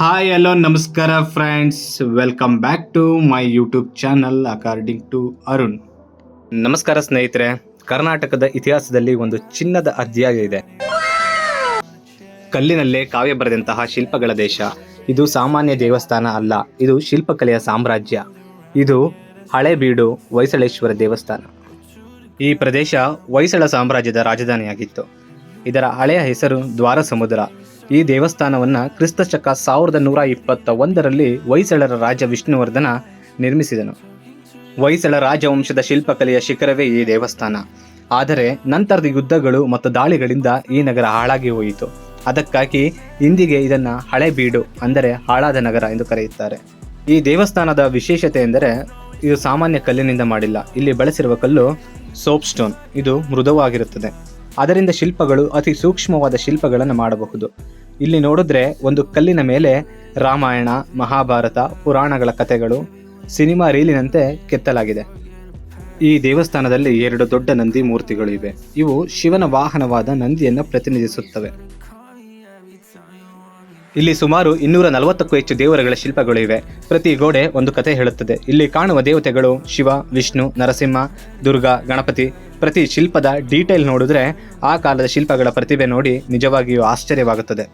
Hi hello ನಮಸ್ಕಾರ friends, welcome back to my YouTube channel according to Arun. ನಮಸ್ಕಾರ ಸ್ನೇಹಿತರೆ, ಕರ್ನಾಟಕದ ಇತಿಹಾಸದಲ್ಲಿ ಒಂದು ಚಿನ್ನದ ಅಧ್ಯಾಯ ಇದೆ. ಕಲ್ಲಿನಲ್ಲೇ ಕಾವ್ಯ ಬರೆದಂತಹ ಶಿಲ್ಪಗಳ ದೇಶ ಇದು. ಸಾಮಾನ್ಯ ದೇವಸ್ಥಾನ ಅಲ್ಲ, ಇದು ಶಿಲ್ಪಕಲೆಯ ಸಾಮ್ರಾಜ್ಯ. ಇದು ಹಳೇಬೀಡು ಹೊಯ್ಸಳೇಶ್ವರ ದೇವಸ್ಥಾನ. ಈ ಪ್ರದೇಶ ಹೊಯ್ಸಳ ಸಾಮ್ರಾಜ್ಯದ ರಾಜಧಾನಿಯಾಗಿತ್ತು. ಇದರ ಹಳೆಯ ಹೆಸರು ದ್ವಾರ ಸಮುದ್ರ. ಈ ದೇವಸ್ಥಾನವನ್ನು ಕ್ರಿಸ್ತಶಕ 1121ರಲ್ಲಿ ಹೊಯ್ಸಳರ ರಾಜ ವಿಷ್ಣುವರ್ಧನ ನಿರ್ಮಿಸಿದನು. ಹೊಯ್ಸಳ ರಾಜವಂಶದ ಶಿಲ್ಪಕಲೆಯ ಶಿಖರವೇ ಈ ದೇವಸ್ಥಾನ. ಆದರೆ ನಂತರದ ಯುದ್ಧಗಳು ಮತ್ತು ದಾಳಿಗಳಿಂದ ಈ ನಗರ ಹಾಳಾಗಿ ಹೋಯಿತು. ಅದಕ್ಕಾಗಿ ಇಂದಿಗೆ ಇದನ್ನು ಹಳೇಬೀಡು ಅಂದರೆ ಹಾಳಾದ ನಗರ ಎಂದು ಕರೆಯುತ್ತಾರೆ. ಈ ದೇವಸ್ಥಾನದ ವಿಶೇಷತೆ ಎಂದರೆ ಇದು ಸಾಮಾನ್ಯ ಕಲ್ಲಿನಿಂದ ಮಾಡಿಲ್ಲ. ಇಲ್ಲಿ ಬಳಸಿರುವ ಕಲ್ಲು ಸೋಪ್ ಸ್ಟೋನ್. ಇದು ಮೃದುವಾಗಿರುತ್ತದೆ. ಅದರಿಂದ ಶಿಲ್ಪಗಳು ಅತಿ ಸೂಕ್ಷ್ಮವಾದ ಶಿಲ್ಪಗಳನ್ನು ಮಾಡಬಹುದು. ಇಲ್ಲಿ ನೋಡಿದ್ರೆ ಒಂದು ಕಲ್ಲಿನ ಮೇಲೆ ರಾಮಾಯಣ, ಮಹಾಭಾರತ, ಪುರಾಣಗಳ ಕಥೆಗಳು ಸಿನಿಮಾ ರೀಲಿನಂತೆ ಕೆತ್ತಲಾಗಿದೆ. ಈ ದೇವಸ್ಥಾನದಲ್ಲಿ 2 ದೊಡ್ಡ ನಂದಿ ಮೂರ್ತಿಗಳು ಇವೆ. ಇವು ಶಿವನ ವಾಹನವಾದ ನಂದಿಯನ್ನು ಪ್ರತಿನಿಧಿಸುತ್ತವೆ. ಇಲ್ಲಿ ಸುಮಾರು 240ಕ್ಕೂ ಹೆಚ್ಚು ದೇವರುಗಳ ಶಿಲ್ಪಗಳು ಇವೆ. ಪ್ರತಿ ಗೋಡೆ ಒಂದು ಕಥೆ ಹೇಳುತ್ತದೆ. ಇಲ್ಲಿ ಕಾಣುವ ದೇವತೆಗಳು ಶಿವ, ವಿಷ್ಣು, ನರಸಿಂಹ, ದುರ್ಗಾ, ಗಣಪತಿ. ಪ್ರತಿ ಶಿಲ್ಪದ ಡೀಟೇಲ್ ನೋಡಿದ್ರೆ ಆ ಕಾಲದ ಶಿಲ್ಪಗಳ ಪ್ರತಿಭೆ ನೋಡಿ ನಿಜವಾಗಿಯೂ ಆಶ್ಚರ್ಯವಾಗುತ್ತದೆ.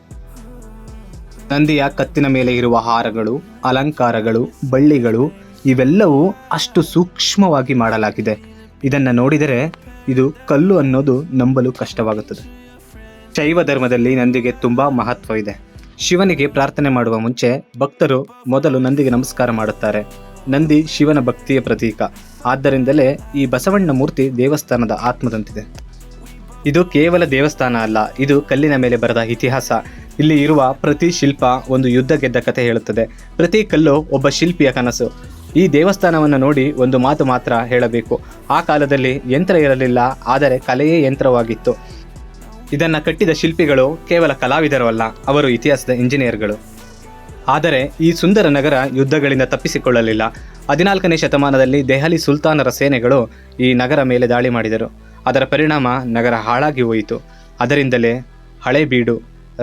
ನಂದಿಯ ಕತ್ತಿನ ಮೇಲೆ ಇರುವ ಹಾರಗಳು, ಅಲಂಕಾರಗಳು, ಬಳ್ಳಿಗಳು ಇವೆಲ್ಲವೂ ಅಷ್ಟು ಸೂಕ್ಷ್ಮವಾಗಿ ಮಾಡಲಾಗಿದೆ. ಇದನ್ನು ನೋಡಿದರೆ ಇದು ಕಲ್ಲು ಅನ್ನೋದು ನಂಬಲು ಕಷ್ಟವಾಗುತ್ತದೆ. ಶೈವ ಧರ್ಮದಲ್ಲಿ ನಂದಿಗೆ ತುಂಬಾ ಮಹತ್ವ ಇದೆ. ಶಿವನಿಗೆ ಪ್ರಾರ್ಥನೆ ಮಾಡುವ ಮುಂಚೆ ಭಕ್ತರು ಮೊದಲು ನಂದಿಗೆ ನಮಸ್ಕಾರ ಮಾಡುತ್ತಾರೆ. ನಂದಿ ಶಿವನ ಭಕ್ತಿಯ ಪ್ರತೀಕ. ಆದ್ದರಿಂದಲೇ ಈ ಬಸವಣ್ಣ ಮೂರ್ತಿ ದೇವಸ್ಥಾನದ ಆತ್ಮದಂತಿದೆ. ಇದು ಕೇವಲ ದೇವಸ್ಥಾನ ಅಲ್ಲ, ಇದು ಕಲ್ಲಿನ ಮೇಲೆ ಬರೆದ ಇತಿಹಾಸ. ಇಲ್ಲಿ ಇರುವ ಪ್ರತಿ ಶಿಲ್ಪ ಒಂದು ಯುದ್ಧ ಗೆದ್ದ ಕಥೆ ಹೇಳುತ್ತದೆ. ಪ್ರತಿ ಕಲ್ಲು ಒಬ್ಬ ಶಿಲ್ಪಿಯ ಕನಸು. ಈ ದೇವಸ್ಥಾನವನ್ನು ನೋಡಿ ಒಂದು ಮಾತು ಮಾತ್ರ ಹೇಳಬೇಕು. ಆ ಕಾಲದಲ್ಲಿ ಯಂತ್ರ ಇರಲಿಲ್ಲ, ಆದರೆ ಕಲೆಯೇ ಯಂತ್ರವಾಗಿತ್ತು. ಇದನ್ನು ಕಟ್ಟಿದ ಶಿಲ್ಪಿಗಳು ಕೇವಲ ಕಲಾವಿದರು ಅಲ್ಲ, ಅವರು ಇತಿಹಾಸದ ಇಂಜಿನಿಯರ್ಗಳು. ಆದರೆ ಈ ಸುಂದರ ನಗರ ಯುದ್ಧಗಳಿಂದ ತಪ್ಪಿಸಿಕೊಳ್ಳಲಿಲ್ಲ. 14ನೇ ಶತಮಾನದಲ್ಲಿ ದೆಹಲಿ ಸುಲ್ತಾನರ ಸೇನೆಗಳು ಈ ನಗರ ಮೇಲೆ ದಾಳಿ ಮಾಡಿದರು. ಅದರ ಪರಿಣಾಮ ನಗರ ಹಾಳಾಗಿ ಹೋಯಿತು. ಅದರಿಂದಲೇ ಹಳೇಬೀಡು,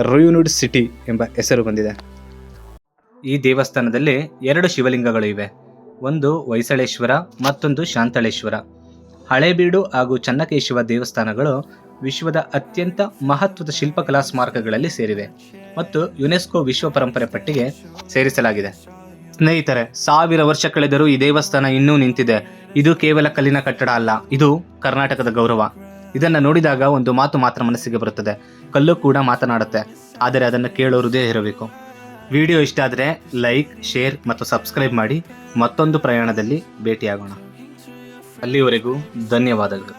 ರೂಯಿನ್ಡ್ ಸಿಟಿ ಎಂಬ ಹೆಸರು ಬಂದಿದೆ. ಈ ದೇವಸ್ಥಾನದಲ್ಲಿ 2 ಶಿವಲಿಂಗಗಳು ಇವೆ. ಒಂದು ಹೊಯ್ಸಳೇಶ್ವರ, ಮತ್ತೊಂದು ಶಾಂತಳೇಶ್ವರ. ಹಳೇಬೀಡು ಹಾಗೂ ಚನ್ನಕೇಶವ ದೇವಸ್ಥಾನಗಳು ವಿಶ್ವದ ಅತ್ಯಂತ ಮಹತ್ವದ ಶಿಲ್ಪಕಲಾ ಸ್ಮಾರಕಗಳಲ್ಲಿ ಸೇರಿವೆ ಮತ್ತು ಯುನೆಸ್ಕೋ ವಿಶ್ವ ಪರಂಪರೆ ಪಟ್ಟಿಗೆ ಸೇರಿಸಲಾಗಿದೆ. ಸ್ನೇಹಿತರೆ, 1000 ವರ್ಷ ಕಳೆದರೂ ಈ ದೇವಸ್ಥಾನ ಇನ್ನೂ ನಿಂತಿದೆ. ಇದು ಕೇವಲ ಕಲ್ಲಿನ ಕಟ್ಟಡ ಅಲ್ಲ, ಇದು ಕರ್ನಾಟಕದ ಗೌರವ. ಇದನ್ನು ನೋಡಿದಾಗ ಒಂದು ಮಾತು ಮಾತ್ರ ಮನಸ್ಸಿಗೆ ಬರುತ್ತದೆ. ಕಲ್ಲು ಕೂಡ ಮಾತನಾಡುತ್ತೆ, ಆದರೆ ಅದನ್ನು ಕೇಳೋ ಹೃದಯ ಇರಬೇಕು. ವಿಡಿಯೋ ಇಷ್ಟ ಆದರೆ ಲೈಕ್, ಶೇರ್ ಮತ್ತು ಸಬ್ಸ್ಕ್ರೈಬ್ ಮಾಡಿ. ಮತ್ತೊಂದು ಪ್ರಯಾಣದಲ್ಲಿ ಭೇಟಿಯಾಗೋಣ. ಅಲ್ಲಿವರೆಗೂ ಧನ್ಯವಾದಗಳು.